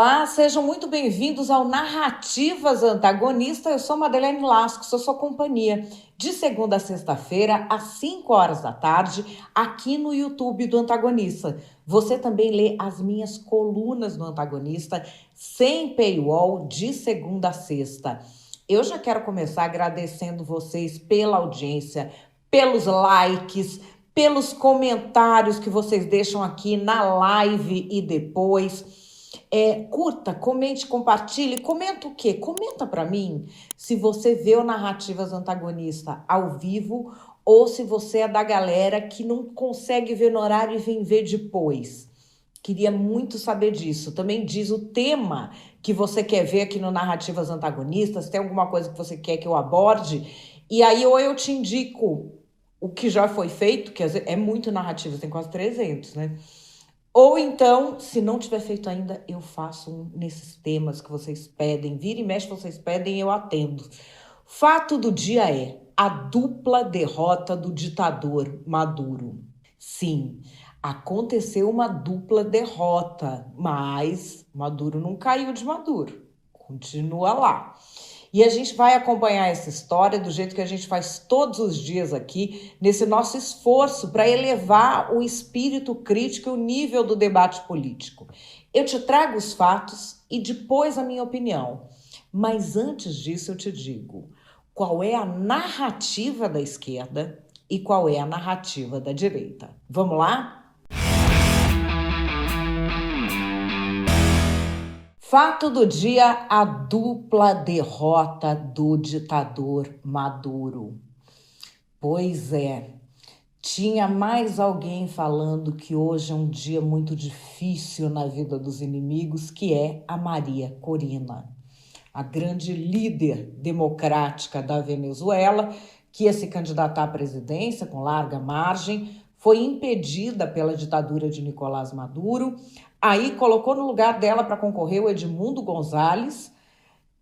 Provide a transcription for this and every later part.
Olá, sejam muito bem-vindos ao Narrativas Antagonista. Eu sou Madeleine Lasco, sou sua companhia de segunda a sexta-feira, às 5 horas da tarde, aqui no YouTube do Antagonista. Você também lê as minhas colunas no Antagonista, sem paywall, de segunda a sexta. Eu já quero começar agradecendo vocês pela audiência, pelos likes, pelos comentários que vocês deixam aqui na live e depois. Curta, comente, compartilhe. Comenta o quê? Comenta para mim se você vê o Narrativas Antagonista ao vivo ou se você é da galera que não consegue ver no horário e vem ver depois. Queria muito saber disso. Também diz o tema que você quer ver aqui no Narrativas Antagonistas. Tem alguma coisa que você quer que eu aborde? E aí ou eu te indico o que já foi feito, que é muito narrativa, tem quase 300, né? Ou então, se não tiver feito ainda, eu faço nesses temas que vocês pedem. Vira e mexe, vocês pedem, eu atendo. Fato do dia é a dupla derrota do ditador Maduro. Sim, aconteceu uma dupla derrota, mas Maduro não caiu de Maduro. Continua lá. E a gente vai acompanhar essa história do jeito que a gente faz todos os dias aqui, nesse nosso esforço para elevar o espírito crítico e o nível do debate político. Eu te trago os fatos e depois a minha opinião. Mas antes disso eu te digo, qual é a narrativa da esquerda e qual é a narrativa da direita. Vamos lá? Fato do dia, a dupla derrota do ditador Maduro. Pois é, tinha mais alguém falando que hoje é um dia muito difícil na vida dos inimigos, que é a Maria Corina, a grande líder democrática da Venezuela, que ia se candidatar à presidência com larga margem, foi impedida pela ditadura de Nicolás Maduro. Aí colocou no lugar dela para concorrer o Edmundo Gonzalez,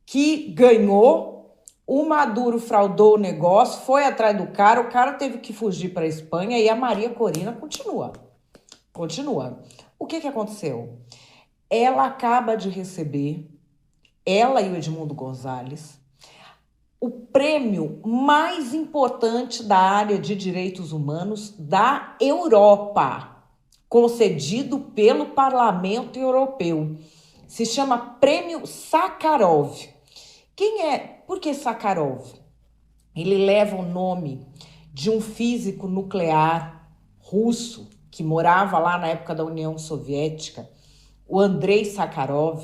que ganhou. O Maduro fraudou o negócio, foi atrás do cara, o cara teve que fugir para a Espanha e a Maria Corina continua. O que aconteceu? Ela acaba de receber, ela e o Edmundo Gonzalez, o prêmio mais importante da área de direitos humanos da Europa, concedido pelo Parlamento Europeu. Se chama Prêmio Sakharov. Por que Sakharov? Ele leva o nome de um físico nuclear russo que morava lá na época da União Soviética, o Andrei Sakharov,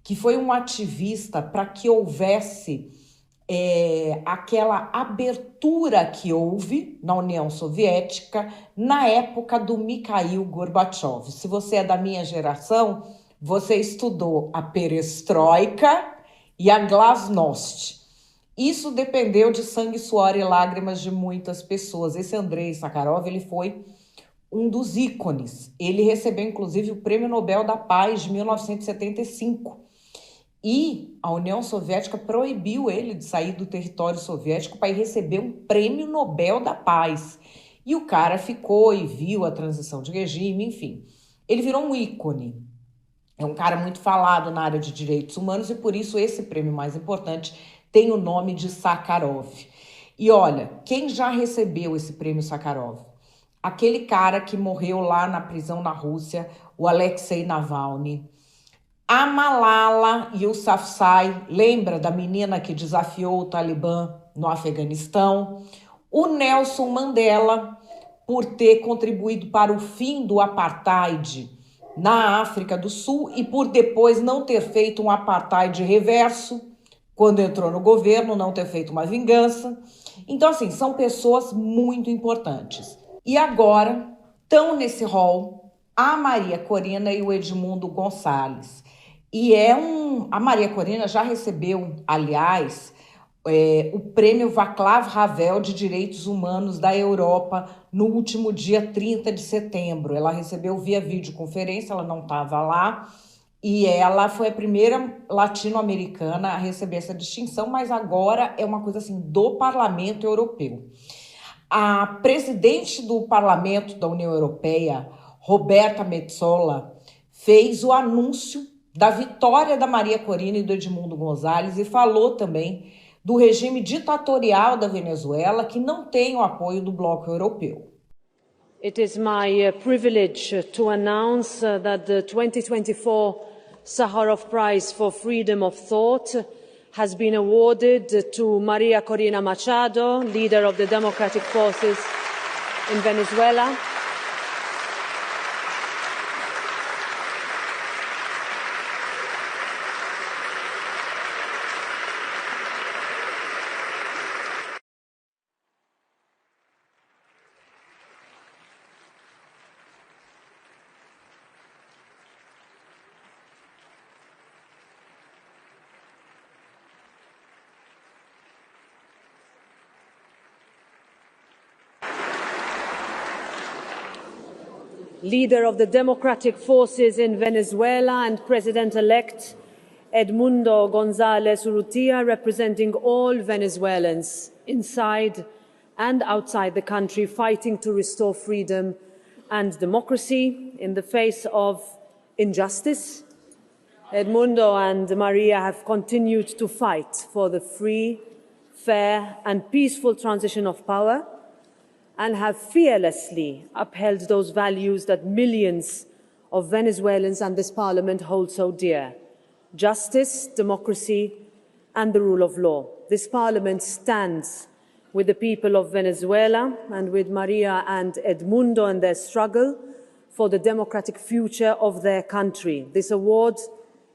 que foi um ativista para que houvesse aquela abertura que houve na União Soviética na época do Mikhail Gorbachev. Se você é da minha geração, você estudou a perestroika e a glasnost. Isso dependeu de sangue, suor e lágrimas de muitas pessoas. Esse Andrei Sakharov, ele foi um dos ícones. Ele recebeu, inclusive, o Prêmio Nobel da Paz de 1975. E a União Soviética proibiu ele de sair do território soviético para ir receber um Prêmio Nobel da Paz. E o cara ficou e viu a transição de regime, enfim. Ele virou um ícone. É um cara muito falado na área de direitos humanos e por isso esse prêmio mais importante tem o nome de Sakharov. E olha, quem já recebeu esse prêmio Sakharov? Aquele cara que morreu lá na prisão na Rússia, o Alexei Navalny. A Malala Yousafzai, lembra da menina que desafiou o Talibã no Afeganistão? O Nelson Mandela, por ter contribuído para o fim do apartheid na África do Sul e por depois não ter feito um apartheid reverso, quando entrou no governo, não ter feito uma vingança. Então, assim, são pessoas muito importantes. E agora estão nesse rol a Maria Corina e o Edmundo Gonzalez. E a Maria Corina já recebeu, aliás, o prêmio Václav Havel de Direitos Humanos da Europa no último dia 30 de setembro. Ela recebeu via videoconferência, ela não estava lá, e ela foi a primeira latino-americana a receber essa distinção, mas agora é uma coisa assim do Parlamento Europeu. A presidente do Parlamento da União Europeia, Roberta Metsola, fez o anúncio da vitória da Maria Corina e do Edmundo Gonzalez e falou também do regime ditatorial da Venezuela, que não tem o apoio do bloco europeu. It is my privilege to announce that the 2024 Sakharov Prize for Freedom of Thought has been awarded to Maria Corina Machado, leader of the Democratic Forces in Venezuela. Leader of the Democratic Forces in Venezuela and President-elect Edmundo González Urrutia, representing all Venezuelans inside and outside the country, fighting to restore freedom and democracy in the face of injustice. Edmundo and Maria have continued to fight for the free, fair and peaceful transition of power, and have fearlessly upheld those values that millions of Venezuelans and this parliament hold so dear: justice, democracy, and the rule of law. This parliament stands with the people of Venezuela and with Maria and Edmundo in their struggle for the democratic future of their country. This award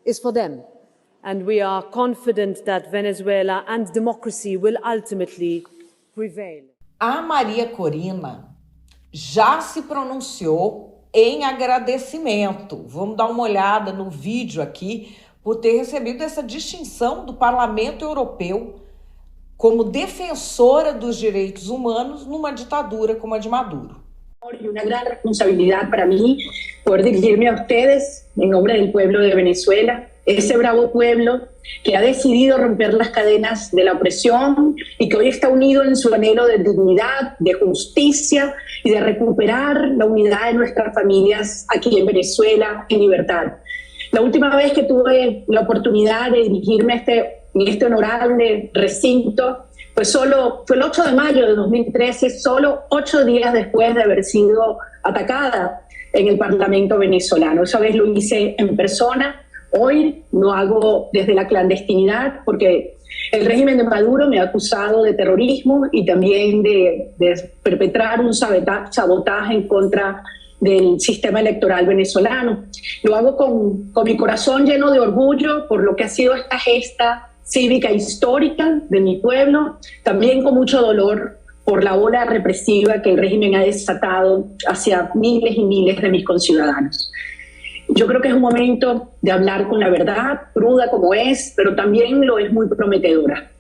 is for them, and we are confident that Venezuela and democracy will ultimately prevail. A Maria Corina já se pronunciou em agradecimento. Vamos dar uma olhada no vídeo aqui por ter recebido essa distinção do Parlamento Europeu como defensora dos direitos humanos numa ditadura como a de Maduro. Y una gran responsabilidad para mí poder dirigirme a ustedes en nombre del pueblo de Venezuela, ese bravo pueblo que ha decidido romper las cadenas de la opresión y que hoy está unido en su anhelo de dignidad, de justicia y de recuperar la unidad de nuestras familias aquí en Venezuela en libertad. La última vez que tuve la oportunidad de dirigirme en este honorable recinto fue el 8 de mayo de 2013, solo 8 días después de haber sido atacada en el Parlamento venezolano. Esa vez lo hice en persona. Hoy lo hago desde la clandestinidad porque el régimen de Maduro me ha acusado de terrorismo y también de perpetrar un sabotaje en contra del sistema electoral venezolano. Lo hago con mi corazón lleno de orgullo por lo que ha sido esta gesta cívica histórica de mi pueblo, también con mucho dolor por la ola represiva que el régimen ha desatado hacia miles y miles de mis conciudadanos. Yo creo que es un momento de hablar con la verdad, cruda como es, pero también lo es muy prometedora.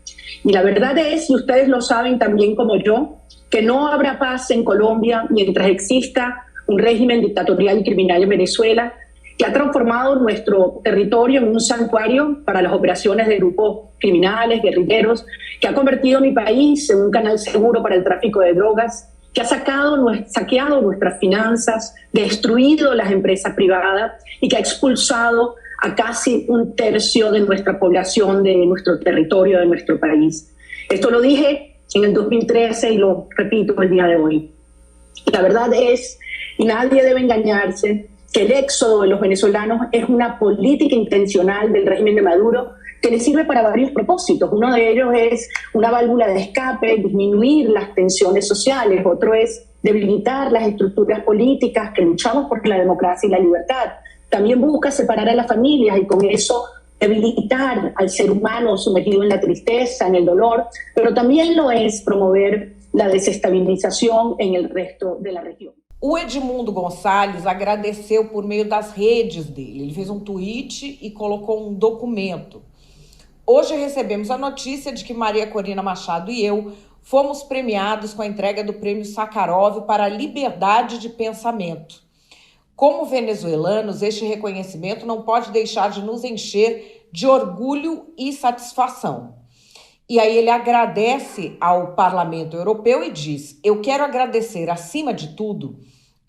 Y la verdad es, y ustedes lo saben también como yo, que no habrá paz en Colombia mientras exista un régimen dictatorial y criminal en Venezuela que ha transformado nuestro territorio en un santuario para las operaciones de grupos criminales, guerrilleros, que ha convertido mi país en un canal seguro para el tráfico de drogas, que ha saqueado nuestras finanzas, destruido las empresas privadas y que ha expulsado a casi 1/3 de nuestra población, de nuestro territorio, de nuestro país. Esto lo dije en el 2013 y lo repito el día de hoy. La verdad es, y nadie debe engañarse, que el éxodo de los venezolanos es una política intencional del régimen de Maduro que le sirve para varios propósitos. Uno de ellos es una válvula de escape, disminuir las tensiones sociales. Otro es debilitar las estructuras políticas que luchamos por la democracia y la libertad. También busca separar a las familias y con eso debilitar al ser humano sumergido en la tristeza, en el dolor, pero también lo es promover la desestabilización en el resto de la región. O Edmundo Gonzalez agradeceu por meio das redes dele. Ele fez um tweet e colocou um documento. Hoje recebemos a notícia de que Maria Corina Machado e eu fomos premiados com a entrega do Prêmio Sakharov para a liberdade de pensamento. Como venezuelanos, este reconhecimento não pode deixar de nos encher de orgulho e satisfação. E aí ele agradece ao Parlamento Europeu e diz: eu quero agradecer, acima de tudo,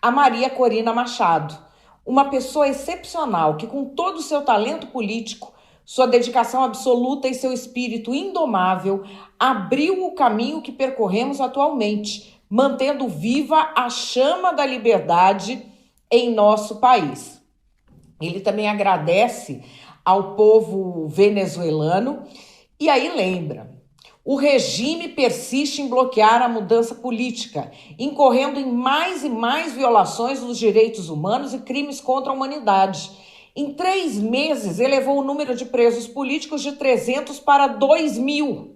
a Maria Corina Machado, Uma pessoa excepcional que, com todo o seu talento político, sua dedicação absoluta e seu espírito indomável, abriu o caminho que percorremos atualmente, mantendo viva a chama da liberdade em nosso país. Ele também agradece ao povo venezuelano e aí lembra: o regime persiste em bloquear a mudança política, incorrendo em mais e mais violações dos direitos humanos e crimes contra a humanidade. Em 3 meses, elevou o número de presos políticos de 300 para 2.000,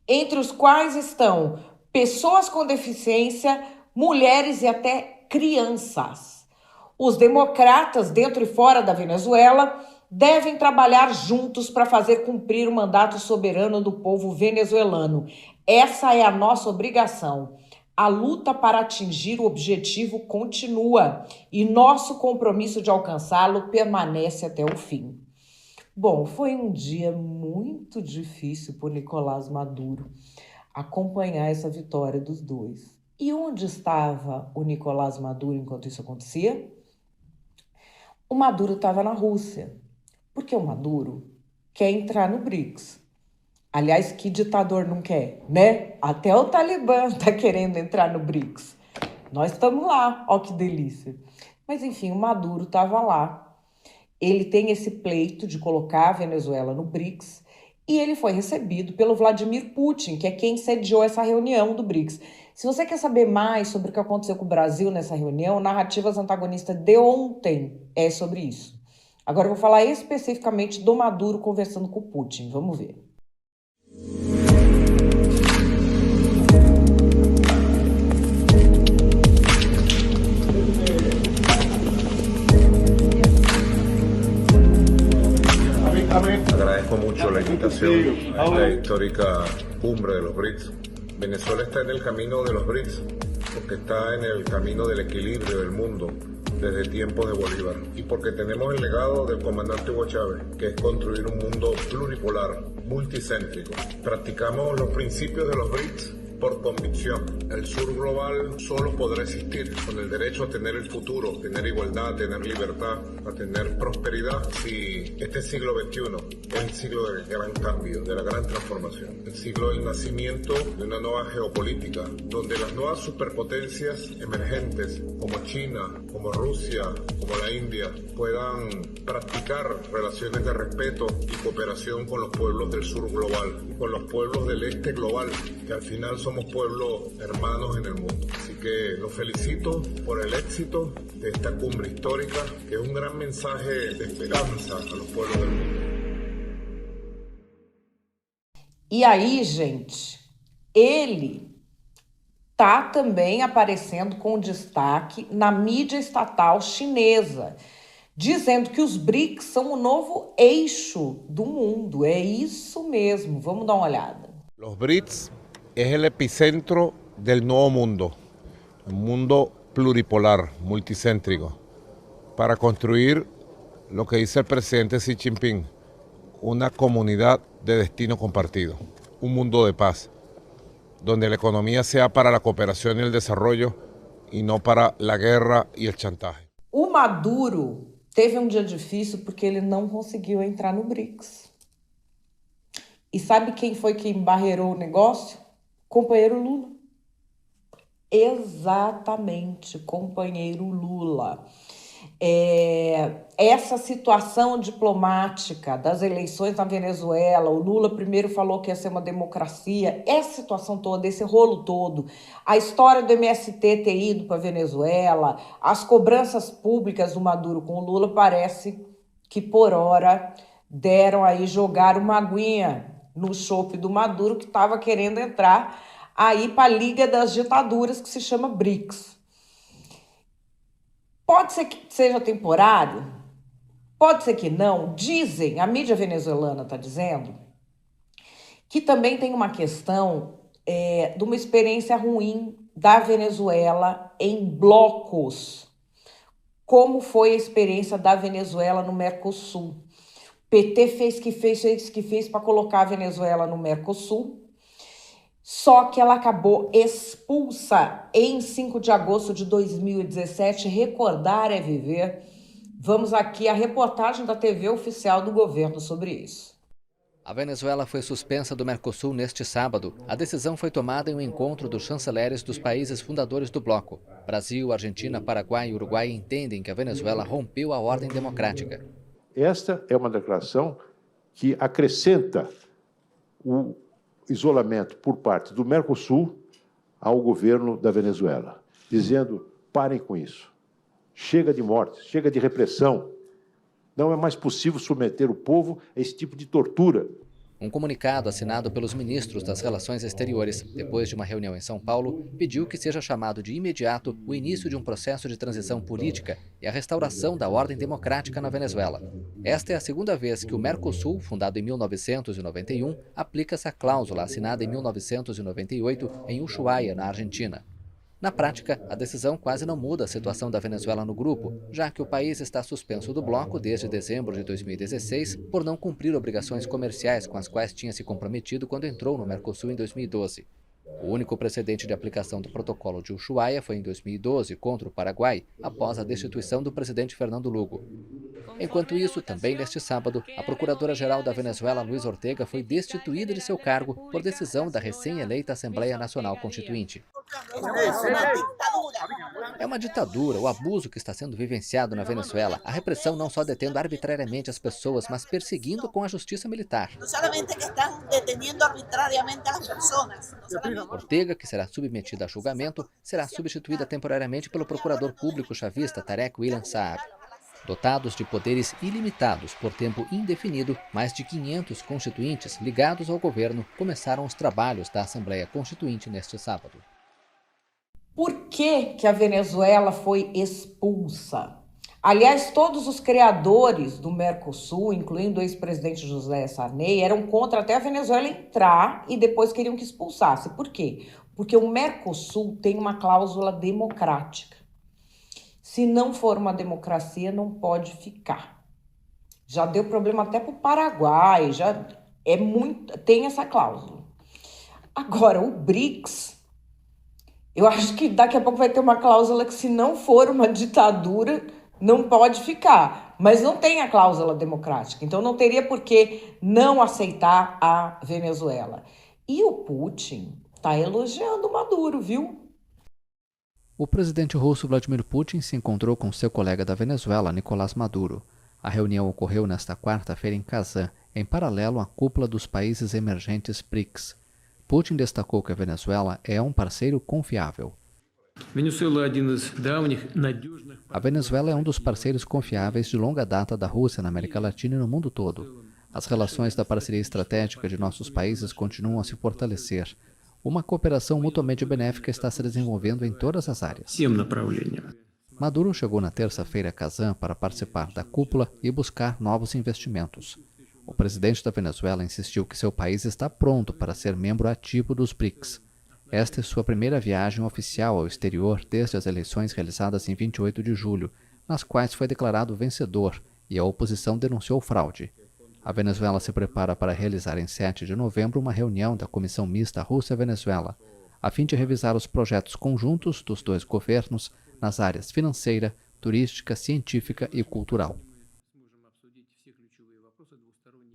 entre os quais estão pessoas com deficiência, mulheres e até crianças. Os democratas, dentro e fora da Venezuela, devem trabalhar juntos para fazer cumprir o mandato soberano do povo venezuelano. Essa é a nossa obrigação. A luta para atingir o objetivo continua e nosso compromisso de alcançá-lo permanece até o fim. Bom, foi um dia muito difícil por Nicolás Maduro acompanhar essa vitória dos dois. E onde estava o Nicolás Maduro enquanto isso acontecia? O Maduro estava na Rússia, porque o Maduro quer entrar no BRICS. Aliás, que ditador não quer, né? Até o Talibã está querendo entrar no BRICS. Nós estamos lá, ó que delícia. Mas enfim, o Maduro estava lá. Ele tem esse pleito de colocar a Venezuela no BRICS e ele foi recebido pelo Vladimir Putin, que é quem sediou essa reunião do BRICS. Se você quer saber mais sobre o que aconteceu com o Brasil nessa reunião, Narrativas Antagonistas de ontem é sobre isso. Agora eu vou falar especificamente do Maduro conversando com o Putin. Vamos ver. Agradezco mucho la invitación a esta histórica cumbre de los BRICS. Venezuela está en el camino de los BRICS porque está en el camino del equilibrio del mundo desde tiempos de Bolívar y porque tenemos el legado del comandante Hugo Chávez, que es construir un mundo pluripolar, multicéntrico. Practicamos los principios de los BRICS por convicción. El sur global solo podrá existir con el derecho a tener el futuro, tener igualdad, tener libertad, a tener prosperidad, si este siglo XXI es el siglo del gran cambio, de la gran transformación, el siglo del nacimiento de una nueva geopolítica, donde las nuevas superpotencias emergentes como China, como Rusia, como la India, puedan practicar relaciones de respeto y cooperación con los pueblos del sur global y con los pueblos del este global, que al final somos pueblos hermanos en el mundo. Así que los felicito por el éxito de esta cumbre histórica, que es un gran mensaje de esperanza a los pueblos del mundo. E aí, gente, ele tá também aparecendo com destaque na mídia estatal chinesa, dizendo que os BRICS são o novo eixo do mundo. É isso mesmo, vamos dar uma olhada. Los BRICS es el epicentro del nuevo mundo, un mundo pluripolar, multicéntrico, para construir lo que dice el presidente Xi Jinping, una comunidad de destino compartido, un mundo de paz, donde la economía sea para la cooperación y el desarrollo y no para la guerra y el chantaje. O Maduro teve um dia difícil porque ele não conseguiu entrar no BRICS. E sabe quem foi que embarreirou o negócio? Companheiro Lula. Exatamente, companheiro Lula. Essa situação diplomática das eleições na Venezuela, o Lula primeiro falou que ia ser uma democracia, essa situação toda, esse rolo todo, a história do MST ter ido para a Venezuela, as cobranças públicas do Maduro com o Lula, parece que por hora deram aí, jogar uma aguinha no chope do Maduro, que estava querendo entrar aí para a Liga das Ditaduras, que se chama BRICS. Pode ser que seja temporário, pode ser que não. Dizem, a mídia venezuelana está dizendo, que também tem uma questão de uma experiência ruim da Venezuela em blocos, como foi a experiência da Venezuela no Mercosul. O PT fez que fez para colocar a Venezuela no Mercosul, só que ela acabou expulsa em 5 de agosto de 2017. Recordar é viver. Vamos aqui à reportagem da TV oficial do governo sobre isso. A Venezuela foi suspensa do Mercosul neste sábado. A decisão foi tomada em um encontro dos chanceleres dos países fundadores do bloco. Brasil, Argentina, Paraguai e Uruguai entendem que a Venezuela rompeu a ordem democrática. Esta é uma declaração que acrescenta o isolamento por parte do Mercosul ao governo da Venezuela, dizendo: parem com isso, chega de morte, chega de repressão, não é mais possível submeter o povo a esse tipo de tortura. Um comunicado assinado pelos ministros das Relações Exteriores, depois de uma reunião em São Paulo, pediu que seja chamado de imediato o início de um processo de transição política e a restauração da ordem democrática na Venezuela. Esta é a segunda vez que o Mercosul, fundado em 1991, aplica essa cláusula assinada em 1998 em Ushuaia, na Argentina. Na prática, a decisão quase não muda a situação da Venezuela no grupo, já que o país está suspenso do bloco desde dezembro de 2016 por não cumprir obrigações comerciais com as quais tinha se comprometido quando entrou no Mercosul em 2012. O único precedente de aplicação do protocolo de Ushuaia foi em 2012 contra o Paraguai, após a destituição do presidente Fernando Lugo. Enquanto isso, também neste sábado, a procuradora-geral da Venezuela, Luiz Ortega, foi destituída de seu cargo por decisão da recém-eleita Assembleia Nacional Constituinte. É uma ditadura, o abuso que está sendo vivenciado na Venezuela. A repressão não só detendo arbitrariamente as pessoas, mas perseguindo com a justiça militar. Ortega, que será submetida a julgamento, será substituída temporariamente pelo procurador público chavista Tarek William Saab. Dotados de poderes ilimitados por tempo indefinido, mais de 500 constituintes ligados ao governo começaram os trabalhos da Assembleia Constituinte neste sábado. Por que a Venezuela foi expulsa? Aliás, todos os criadores do Mercosul, incluindo o ex-presidente José Sarney, eram contra até a Venezuela entrar e depois queriam que expulsasse. Por quê? Porque o Mercosul tem uma cláusula democrática. Se não for uma democracia, não pode ficar. Já deu problema até para o Paraguai, tem essa cláusula. Agora, o BRICS, eu acho que daqui a pouco vai ter uma cláusula que, se não for uma ditadura, não pode ficar. Mas não tem a cláusula democrática, então não teria por que não aceitar a Venezuela. E o Putin está elogiando o Maduro, viu? O presidente russo Vladimir Putin se encontrou com seu colega da Venezuela, Nicolás Maduro. A reunião ocorreu nesta quarta-feira em Kazan, em paralelo à cúpula dos países emergentes BRICS. Putin destacou que a Venezuela é um parceiro confiável. A Venezuela é um dos parceiros confiáveis de longa data da Rússia na América Latina e no mundo todo. As relações da parceria estratégica de nossos países continuam a se fortalecer. Uma cooperação mutuamente benéfica está se desenvolvendo em todas as áreas. Maduro chegou na terça-feira a Kazan para participar da cúpula e buscar novos investimentos. O presidente da Venezuela insistiu que seu país está pronto para ser membro ativo dos BRICS. Esta é sua primeira viagem oficial ao exterior desde as eleições realizadas em 28 de julho, nas quais foi declarado vencedor e a oposição denunciou fraude. A Venezuela se prepara para realizar em 7 de novembro uma reunião da Comissão Mista Rússia-Venezuela, a fim de revisar os projetos conjuntos dos dois governos nas áreas financeira, turística, científica e cultural.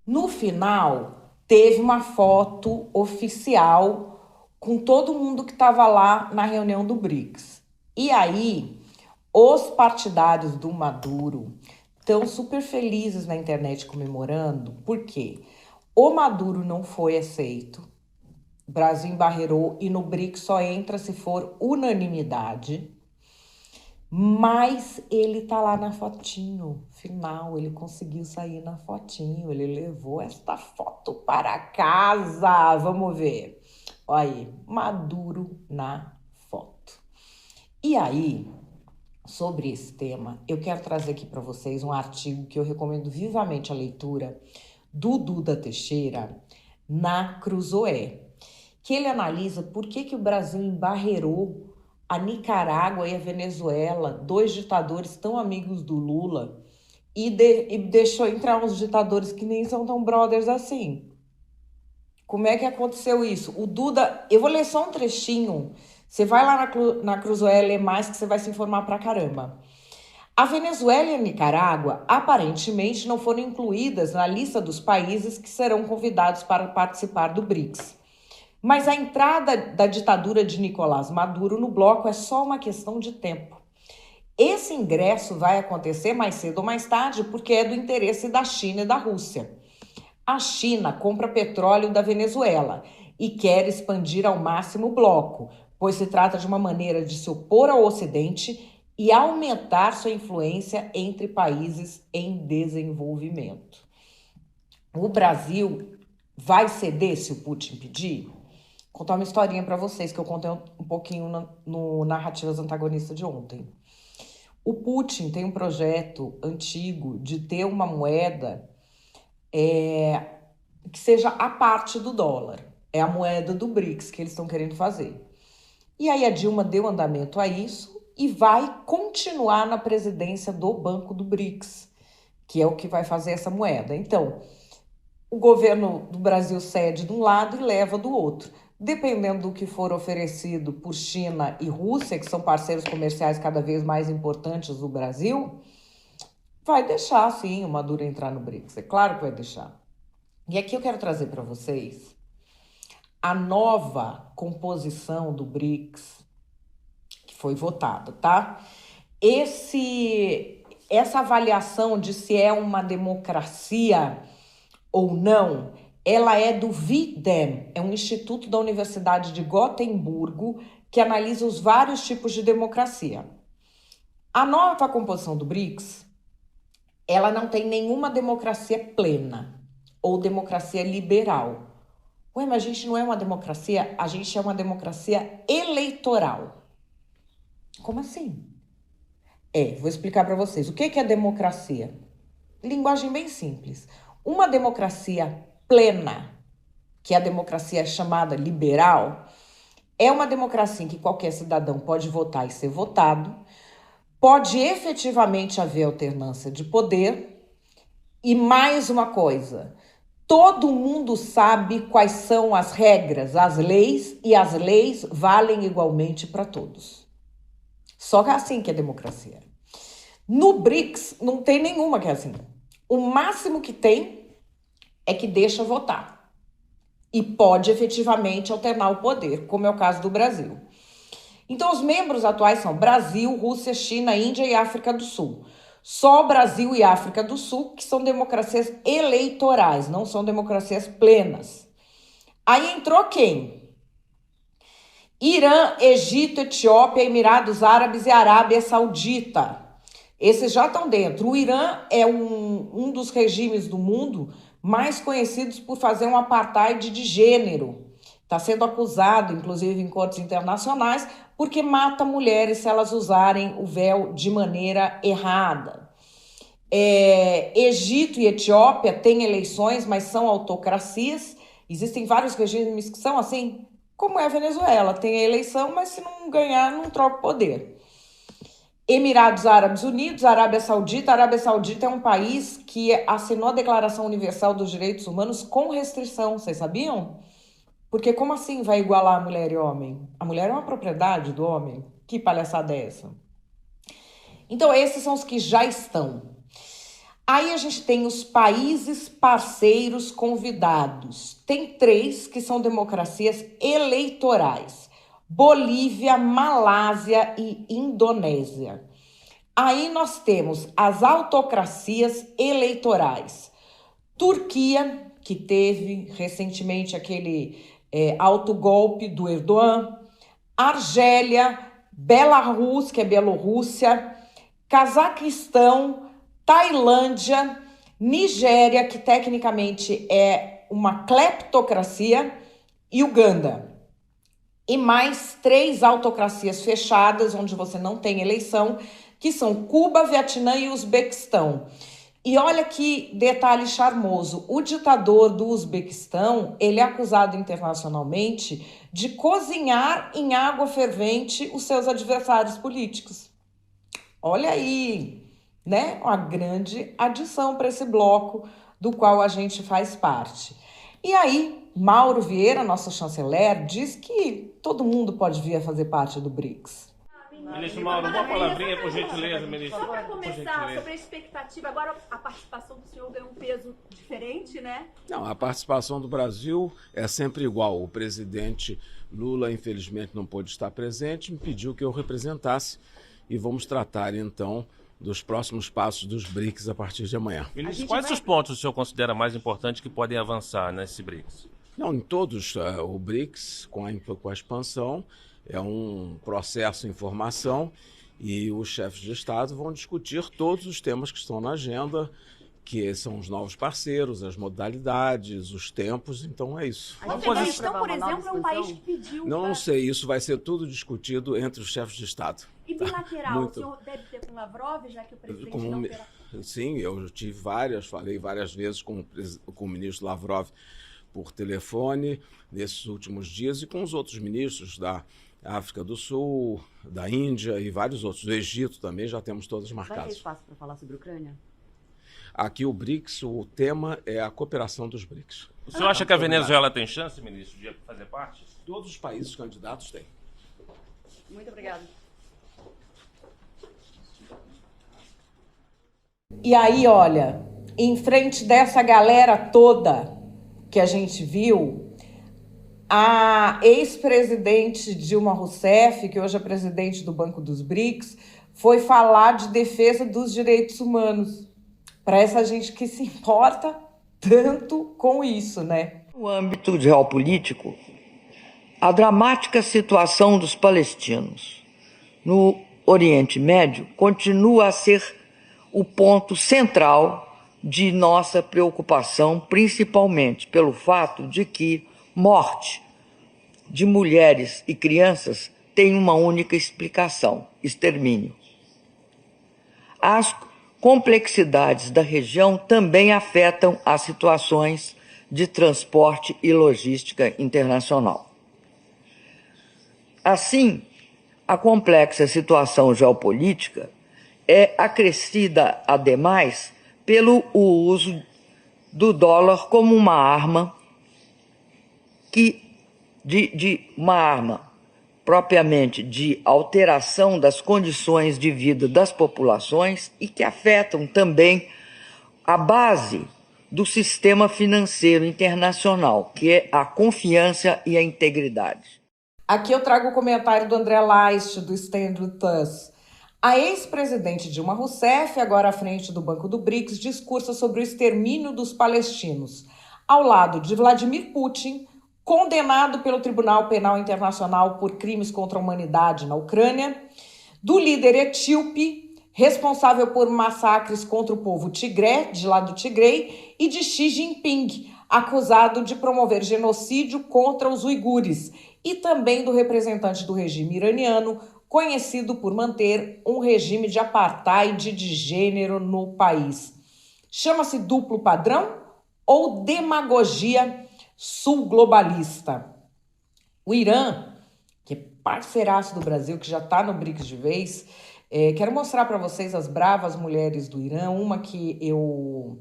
No final, teve uma foto oficial com todo mundo que estava lá na reunião do BRICS. E aí, os partidários do Maduro estão super felizes na internet comemorando, porque o Maduro não foi aceito, o Brasil embarreirou e no BRICS só entra se for unanimidade. Mas ele tá lá na fotinho final, ele conseguiu sair na fotinho, ele levou esta foto para casa. Vamos ver. Olha aí, Maduro na foto. E aí, sobre esse tema, eu quero trazer aqui para vocês um artigo que eu recomendo vivamente a leitura do Duda Teixeira na Cruzoé, que ele analisa por que o Brasil embarreirou a Nicarágua e a Venezuela, dois ditadores tão amigos do Lula, e deixou entrar uns ditadores que nem são tão brothers assim. Como é que aconteceu isso? O Duda, eu vou ler só um trechinho, você vai lá na Cruzoé ler mais que você vai se informar pra caramba. A Venezuela e a Nicarágua aparentemente não foram incluídas na lista dos países que serão convidados para participar do BRICS. Mas a entrada da ditadura de Nicolás Maduro no bloco é só uma questão de tempo. Esse ingresso vai acontecer mais cedo ou mais tarde porque é do interesse da China e da Rússia. A China compra petróleo da Venezuela e quer expandir ao máximo o bloco, pois se trata de uma maneira de se opor ao Ocidente e aumentar sua influência entre países em desenvolvimento. O Brasil vai ceder se o Putin pedir? Vou contar uma historinha para vocês que eu contei um pouquinho no Narrativas Antagonistas de ontem. O Putin tem um projeto antigo de ter uma moeda que seja a parte do dólar. É a moeda do BRICS que eles estão querendo fazer. E aí a Dilma deu andamento a isso e vai continuar na presidência do Banco do BRICS, que é o que vai fazer essa moeda. Então, o governo do Brasil cede de um lado e leva do outro. Dependendo do que for oferecido por China e Rússia, que são parceiros comerciais cada vez mais importantes do Brasil, vai deixar, sim, o Maduro entrar no BRICS. É claro que vai deixar. E aqui eu quero trazer para vocês a nova composição do BRICS, que foi votada, tá? Essa avaliação de se é uma democracia ou não, ela é do VIDEM, é um instituto da Universidade de Gotemburgo que analisa os vários tipos de democracia. A nova composição do BRICS, ela não tem nenhuma democracia plena ou democracia liberal. Ué, mas a gente não é uma democracia, a gente é uma democracia eleitoral. Como assim? Vou explicar para vocês. O que é democracia? Linguagem bem simples. Uma democracia plena, que é a democracia chamada liberal, é uma democracia em que qualquer cidadão pode votar e ser votado, pode efetivamente haver alternância de poder e mais uma coisa, todo mundo sabe quais são as regras, as leis, e as leis valem igualmente para todos. Só que é assim que é democracia. No BRICS não tem nenhuma que é assim. O máximo que tem é que deixa votar e pode efetivamente alternar o poder, como é o caso do Brasil. Então, os membros atuais são Brasil, Rússia, China, Índia e África do Sul. Só Brasil e África do Sul que são democracias eleitorais, não são democracias plenas. Aí entrou quem? Irã, Egito, Etiópia, Emirados Árabes e Arábia Saudita. Esses já estão dentro. O Irã é um dos regimes do mundo mais conhecidos por fazer um apartheid de gênero. Está sendo acusado, inclusive em cortes internacionais, porque mata mulheres se elas usarem o véu de maneira errada. Egito e Etiópia têm eleições, mas são autocracias. Existem vários regimes que são assim, como é a Venezuela. Tem a eleição, mas se não ganhar, não troca o poder. Emirados Árabes Unidos, Arábia Saudita. A Arábia Saudita é um país que assinou a Declaração Universal dos Direitos Humanos com restrição, vocês sabiam? Porque como assim vai igualar mulher e homem? A mulher é uma propriedade do homem? Que palhaçada é essa? Então esses são os que já estão. Aí a gente tem os países parceiros convidados. Tem 3 que são democracias eleitorais. Bolívia, Malásia e Indonésia. Aí nós temos as autocracias eleitorais. Turquia, que teve recentemente aquele autogolpe do Erdogan. Argélia, Belarus, que é Bielorrússia. Cazaquistão, Tailândia, Nigéria, que tecnicamente é uma cleptocracia, e Uganda. E mais 3 autocracias fechadas, onde você não tem eleição, que são Cuba, Vietnã e Uzbequistão. E olha que detalhe charmoso, o ditador do Uzbequistão, ele é acusado internacionalmente de cozinhar em água fervente os seus adversários políticos. Olha aí, né? Uma grande adição para esse bloco do qual a gente faz parte. E aí, Mauro Vieira, nosso chanceler, diz que todo mundo pode vir a fazer parte do BRICS. Ministro Mauro, uma palavrinha, por gentileza, ministro. Só para começar, sobre a expectativa, agora a participação do senhor ganhou um peso diferente, né? Não, a participação do Brasil é sempre igual. O presidente Lula, infelizmente, não pôde estar presente, me pediu que eu representasse e vamos tratar, então, dos próximos passos dos BRICS a partir de amanhã. Ministro, quais os pontos o senhor considera mais importantes que podem avançar nesse BRICS? Não, em todos. O BRICS, com a expansão, é um processo em formação e os chefes de Estado vão discutir todos os temas que estão na agenda, que são os novos parceiros, as modalidades, os tempos, então é isso. O Afeganistão, por exemplo, é um país que pediu... Não sei, isso vai ser tudo discutido entre os chefes de Estado. E bilateral, o senhor deve ter com Lavrov, já que o presidente não terá... Sim, eu tive falei várias vezes com o ministro Lavrov por telefone nesses últimos dias e com os outros ministros da África do Sul, da Índia e vários outros. Do Egito também já temos todas marcadas. Vai ter espaço para falar sobre a Ucrânia? Aqui o BRICS, o tema é a cooperação dos BRICS. O senhor acha que a Venezuela tem chance, ministro, de fazer parte? Todos os países candidatos têm. Muito obrigada. E aí, olha, em frente dessa galera toda que a gente viu, a ex-presidente Dilma Rousseff, que hoje é presidente do Banco dos BRICS, foi falar de defesa dos direitos humanos. Para essa gente que se importa tanto com isso, né? No âmbito geopolítico, a dramática situação dos palestinos no Oriente Médio continua a ser o ponto central de nossa preocupação, principalmente pelo fato de que morte de mulheres e crianças tem uma única explicação: extermínio. As complexidades da região também afetam as situações de transporte e logística internacional. Assim, a complexa situação geopolítica é acrescida, ademais, pelo uso do dólar como uma arma propriamente de alteração das condições de vida das populações e que afetam também a base do sistema financeiro internacional, que é a confiança e a integridade. Aqui eu trago o comentário do André Leist, do Stand With Us. A ex-presidente Dilma Rousseff, agora à frente do Banco do BRICS, discursa sobre o extermínio dos palestinos, ao lado de Vladimir Putin, condenado pelo Tribunal Penal Internacional por crimes contra a humanidade na Ucrânia, do líder etíope, responsável por massacres contra o povo tigré, de lá do Tigray, e de Xi Jinping, acusado de promover genocídio contra os uigures, e também do representante do regime iraniano, conhecido por manter um regime de apartheid de gênero no país. Chama-se duplo padrão ou demagogia sul-globalista? O Irã, que é parceiraço do Brasil, que já está no BRICS de vez, quero mostrar para vocês as bravas mulheres do Irã. Uma que eu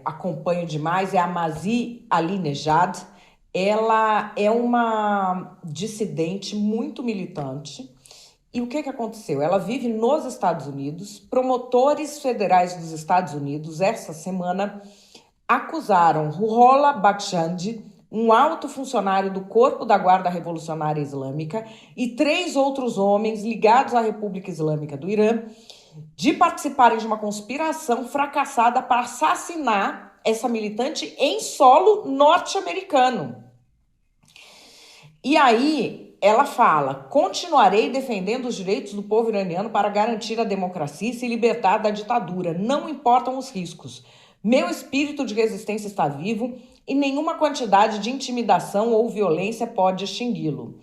acompanho demais é a Masih Alinejad. Ela é uma dissidente muito militante. E o que aconteceu? Ela vive nos Estados Unidos. Promotores federais dos Estados Unidos, essa semana, acusaram Ruhollah Bakhshandi, um alto funcionário do Corpo da Guarda Revolucionária Islâmica, e 3 outros homens ligados à República Islâmica do Irã, de participarem de uma conspiração fracassada para assassinar essa militante em solo norte-americano. E aí ela fala: continuarei defendendo os direitos do povo iraniano para garantir a democracia e se libertar da ditadura. Não importam os riscos. Meu espírito de resistência está vivo e nenhuma quantidade de intimidação ou violência pode extingui-lo.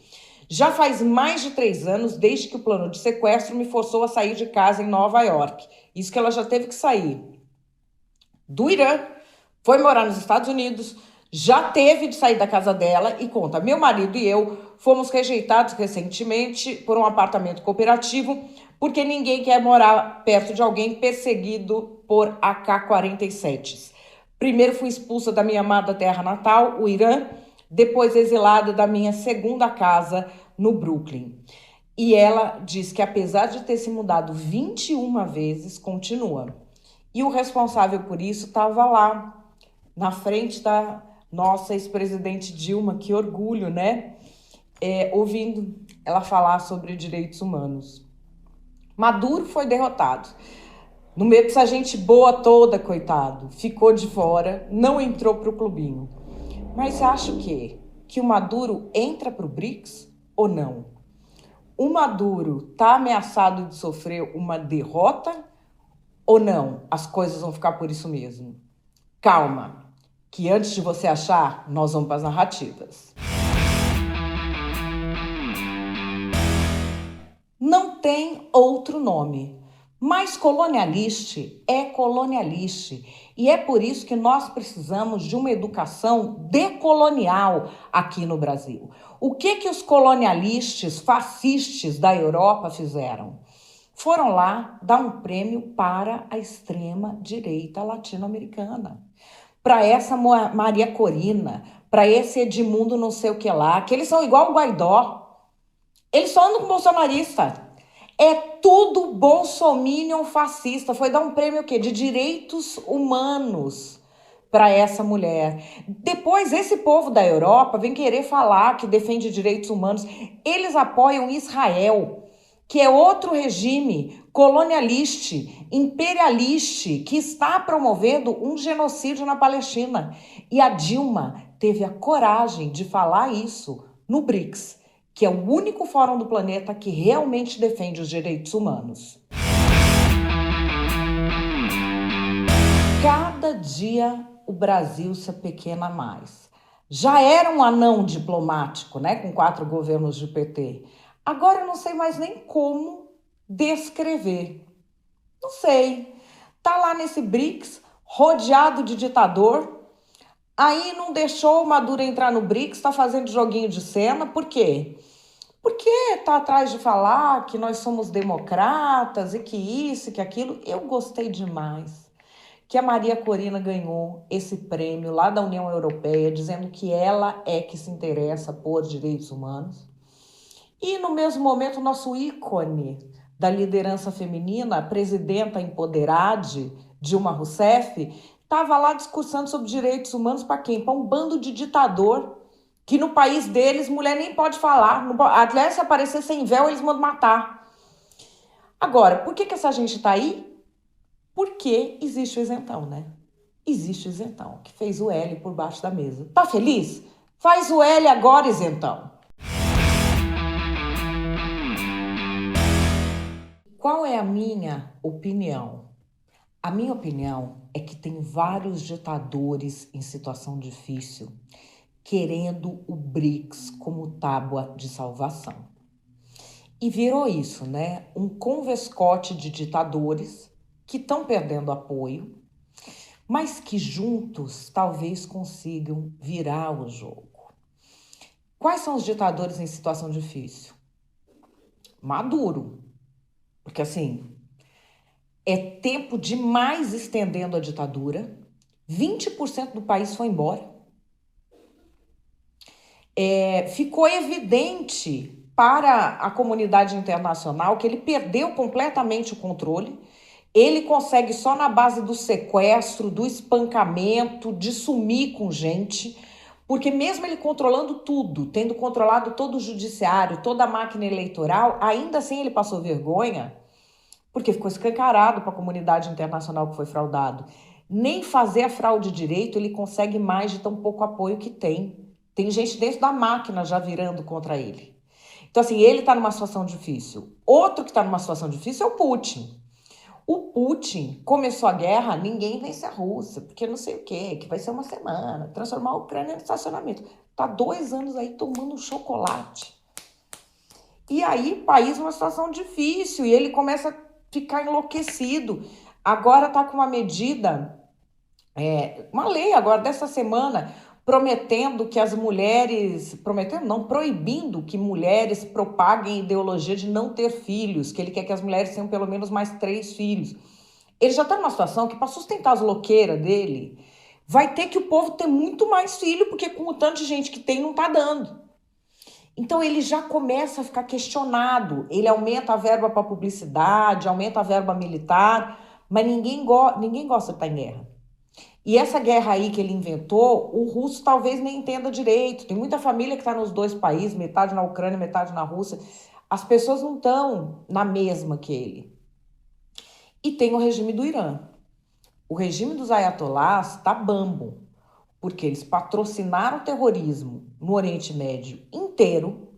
Já faz mais de 3 anos desde que o plano de sequestro me forçou a sair de casa em Nova York. Isso que ela já teve que sair do Irã, foi morar nos Estados Unidos, já teve de sair da casa dela e conta: meu marido e eu fomos rejeitados recentemente por um apartamento cooperativo porque ninguém quer morar perto de alguém perseguido por AK-47s. Primeiro fui expulsa da minha amada terra natal, o Irã, depois exilada da minha segunda casa no Brooklyn. E ela diz que, apesar de ter se mudado 21 vezes, continua. E o responsável por isso estava lá, na frente da nossa ex-presidente Dilma, que orgulho, né? Ouvindo ela falar sobre direitos humanos. Maduro foi derrotado. No meio dessa gente boa toda, coitado, ficou de fora, não entrou para o clubinho. Mas acha o quê? Que o Maduro entra para o BRICS ou não? O Maduro está ameaçado de sofrer uma derrota ou não? As coisas vão ficar por isso mesmo. Calma, que antes de você achar, nós vamos para as narrativas. Não tem outro nome, mas colonialiste é colonialiste. E é por isso que nós precisamos de uma educação decolonial aqui no Brasil. O que os colonialistas fascistas da Europa fizeram? Foram lá dar um prêmio para a extrema-direita latino-americana. Para essa Maria Corina, para esse Edmundo não sei o que lá, que eles são igual o Guaidó. Eles só andam com bolsonarista. É tudo bolsominion fascista. Foi dar um prêmio o quê? De direitos humanos para essa mulher. Depois, esse povo da Europa vem querer falar que defende direitos humanos. Eles apoiam Israel, que é outro regime colonialista, imperialista, que está promovendo um genocídio na Palestina. E a Dilma teve a coragem de falar isso no BRICS, que é o único fórum do planeta que realmente defende os direitos humanos. Cada dia o Brasil se apequena mais. Já era um anão diplomático, né, com 4 governos de PT. Agora eu não sei mais nem como descrever. Não sei. Tá lá nesse BRICS, rodeado de ditador. Aí não deixou o Maduro entrar no BRICS, está fazendo joguinho de cena. Por quê? Porque está atrás de falar que nós somos democratas e que isso, que aquilo. Eu gostei demais que a Maria Corina ganhou esse prêmio lá da União Europeia, dizendo que ela é que se interessa por direitos humanos. E no mesmo momento, o nosso ícone da liderança feminina, a presidenta empoderada, Dilma Rousseff, estava lá discursando sobre direitos humanos para quem? Para um bando de ditador, que no país deles mulher nem pode falar. Aliás, se aparecer sem véu, eles mandam matar. Agora, por que essa gente está aí? Porque existe o isentão, né? Existe o isentão, que fez o L por baixo da mesa. Tá feliz? Faz o L agora, isentão. Qual é a minha opinião? A minha opinião é que tem vários ditadores em situação difícil querendo o BRICS como tábua de salvação. E virou isso, né? Um convescote de ditadores que estão perdendo apoio, mas que juntos talvez consigam virar o jogo. Quais são os ditadores em situação difícil? Maduro. Porque assim, é tempo demais estendendo a ditadura. 20% do país foi embora. Ficou evidente para a comunidade internacional que ele perdeu completamente o controle. Ele consegue só na base do sequestro, do espancamento, de sumir com gente, porque mesmo ele controlando tudo, tendo controlado todo o judiciário, toda a máquina eleitoral, ainda assim ele passou vergonha, porque ficou escancarado para a comunidade internacional que foi fraudado. Nem fazer a fraude direito ele consegue mais de tão pouco apoio que tem. Tem gente dentro da máquina já virando contra ele. Então, assim, ele está numa situação difícil. Outro que está numa situação difícil é o Putin. O Putin começou a guerra, ninguém vence a Rússia, porque não sei o quê, que vai ser uma semana, transformar a Ucrânia em estacionamento. Está 2 anos aí tomando chocolate. E aí, o país numa situação difícil, e ele começa a ficar enlouquecido. Agora está com uma medida, uma lei agora dessa semana, prometendo que as mulheres, proibindo que mulheres propaguem a ideologia de não ter filhos, que ele quer que as mulheres tenham pelo menos mais 3 filhos. Ele já está numa situação que, para sustentar as louqueiras dele, vai ter que o povo ter muito mais filho, porque com o tanto de gente que tem, não está dando. Então ele já começa a ficar questionado. Ele aumenta a verba para publicidade, aumenta a verba militar, mas ninguém gosta de estar em guerra. E essa guerra aí que ele inventou, o russo talvez nem entenda direito. Tem muita família que está nos dois países, metade na Ucrânia, metade na Rússia. As pessoas não estão na mesma que ele. E tem o regime do Irã. O regime dos ayatolás está bambo, porque eles patrocinaram o terrorismo no Oriente Médio inteiro.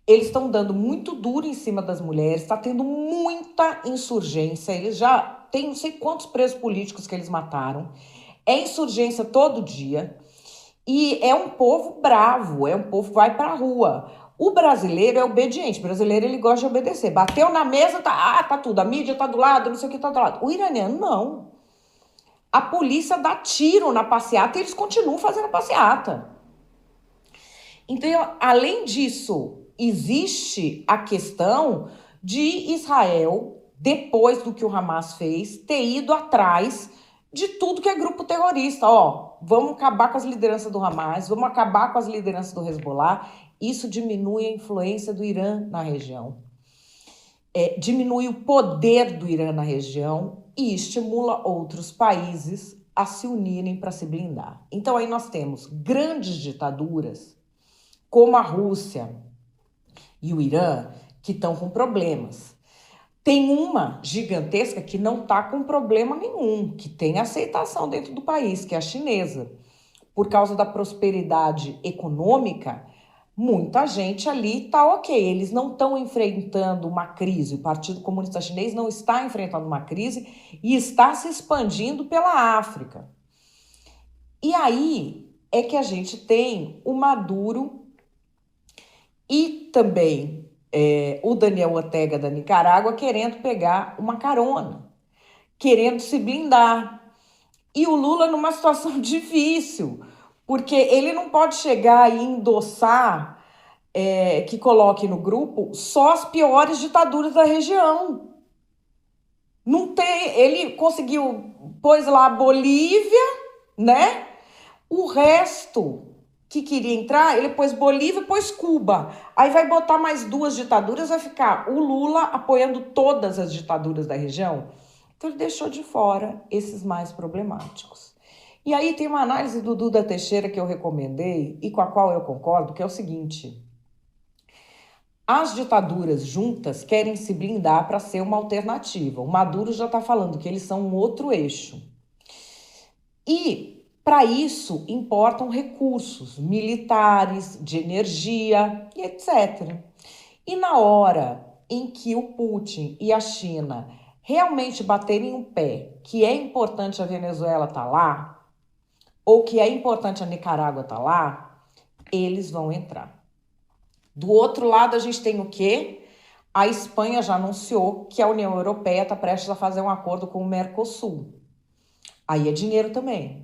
Eles estão dando muito duro em cima das mulheres, está tendo muita insurgência. Eles já têm não sei quantos presos políticos que eles mataram. É insurgência todo dia. E é um povo bravo, é um povo que vai para a rua. O brasileiro é obediente, o brasileiro ele gosta de obedecer. Bateu na mesa, tá tudo, a mídia tá do lado, não sei o que tá do lado. O iraniano não. A polícia dá tiro na passeata e eles continuam fazendo passeata. Então, além disso, existe a questão de Israel, depois do que o Hamas fez, ter ido atrás de tudo que é grupo terrorista. Ó, vamos acabar com as lideranças do Hamas, vamos acabar com as lideranças do Hezbollah. Isso diminui a influência do Irã na região, diminui o poder do Irã na região e estimula outros países a se unirem para se blindar. Então aí nós temos grandes ditaduras, como a Rússia e o Irã, que estão com problemas. Tem uma gigantesca que não está com problema nenhum, que tem aceitação dentro do país, que é a chinesa. Por causa da prosperidade econômica, muita gente ali está ok, eles não estão enfrentando uma crise, o Partido Comunista Chinês não está enfrentando uma crise e está se expandindo pela África. E aí é que a gente tem o Maduro e também o Daniel Ortega da Nicarágua querendo pegar uma carona, querendo se blindar. E o Lula numa situação difícil, porque ele não pode chegar e endossar, que coloque no grupo só as piores ditaduras da região. Não tem, ele conseguiu, pôs lá a Bolívia, né? O resto que queria entrar, ele pôs Bolívia e pôs Cuba. Aí vai botar mais duas ditaduras, vai ficar o Lula apoiando todas as ditaduras da região. Então ele deixou de fora esses mais problemáticos. E aí tem uma análise do Duda Teixeira que eu recomendei e com a qual eu concordo, que é o seguinte: as ditaduras juntas querem se blindar para ser uma alternativa. O Maduro já está falando que eles são um outro eixo. E para isso importam recursos militares, de energia e etc. E na hora em que o Putin e a China realmente baterem o pé que é importante a Venezuela estar lá, ou que é importante a Nicarágua estar lá, eles vão entrar. Do outro lado, a gente tem o quê? A Espanha já anunciou que a União Europeia está prestes a fazer um acordo com o Mercosul. Aí é dinheiro também.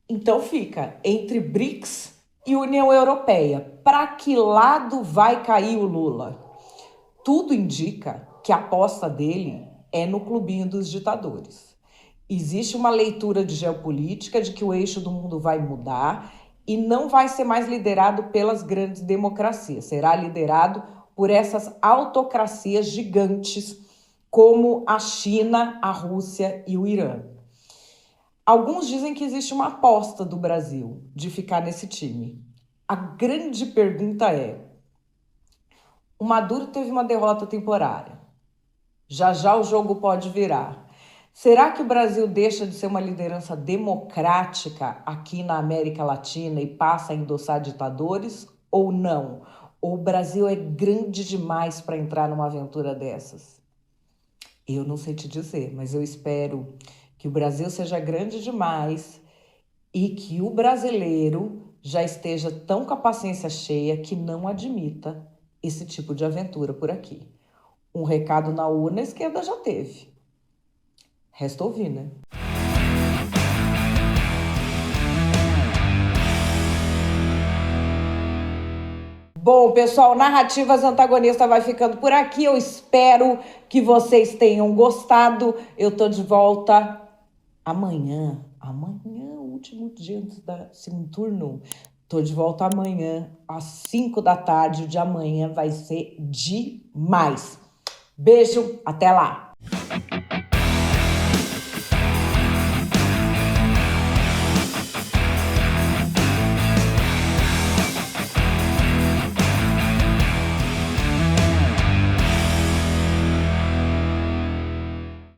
Então fica entre BRICS e União Europeia. Para que lado vai cair o Lula? Tudo indica que a aposta dele é no clubinho dos ditadores. Existe uma leitura de geopolítica de que o eixo do mundo vai mudar e não vai ser mais liderado pelas grandes democracias. Será liderado por essas autocracias gigantes como a China, a Rússia e o Irã. Alguns dizem que existe uma aposta do Brasil de ficar nesse time. A grande pergunta é: o Maduro teve uma derrota temporária. Já já o jogo pode virar. Será que o Brasil deixa de ser uma liderança democrática aqui na América Latina e passa a endossar ditadores ou não? Ou o Brasil é grande demais para entrar numa aventura dessas? Eu não sei te dizer, mas eu espero que o Brasil seja grande demais e que o brasileiro já esteja tão com a paciência cheia que não admita esse tipo de aventura por aqui. Um recado na urna, a esquerda já teve. Resta ouvir, né? Bom, pessoal, Narrativas Antagonistas vai ficando por aqui. Eu espero que vocês tenham gostado. Eu tô de volta amanhã, último dia antes do segundo turno, Tô de volta amanhã, às 5 da tarde. O de amanhã vai ser demais. Beijo, até lá!